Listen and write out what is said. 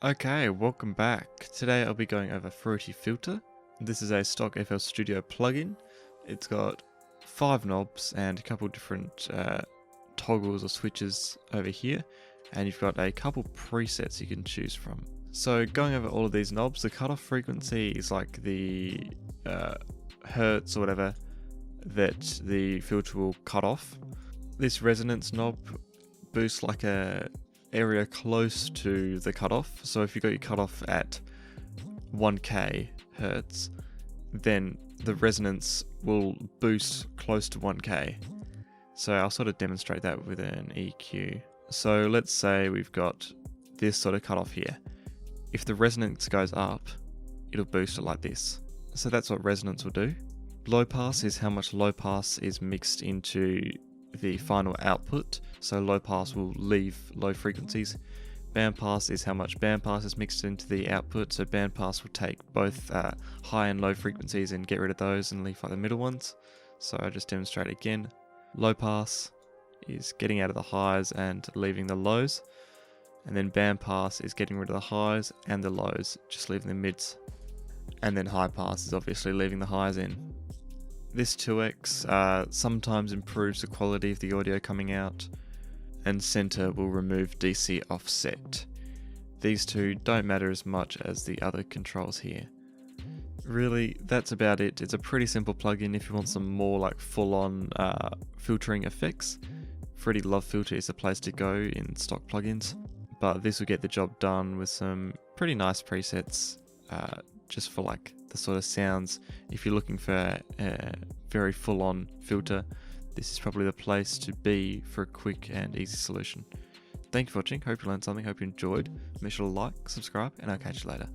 Okay, welcome back. Today I'll be going over Fruity Filter. This is a stock FL Studio plugin. It's got 5 knobs and a couple different toggles or switches over here, and you've got a couple presets you can choose from. So going over all of these knobs, the cutoff frequency is like the hertz or whatever that the filter will cut off. This resonance knob boosts like a area close to the cutoff. So if you got your cutoff at 1k hertz, then the resonance will boost close to 1k. So I'll sort of demonstrate that with an EQ. So let's say we've got this sort of cutoff here. If the resonance goes up, it'll boost it like this. So that's what resonance will do. Low pass is how much low pass is mixed into the final output. So low pass will leave low frequencies. Band pass is how much band pass is mixed into the output. So band pass will take both high and low frequencies and get rid of those and leave like the middle ones. So I'll just demonstrate again. Low pass is getting out of the highs and leaving the lows. And then band pass is getting rid of the highs and the lows, just leaving the mids. And then high pass is obviously leaving the highs in. This 2x sometimes improves the quality of the audio coming out, and center will remove DC offset. These two don't matter as much as the other controls here. Really, that's about it. It's a pretty simple plugin if you want some more like full-on filtering effects. Fruity Love Filter is the place to go in stock plugins, but this will get the job done with some pretty nice presets just for like the sort of sounds. If you're looking for a very full-on filter, this is probably the place to be for a quick and easy solution. Thank you for watching. Hope you learned something. Hope you enjoyed. Make sure to like, subscribe, and I'll catch you later.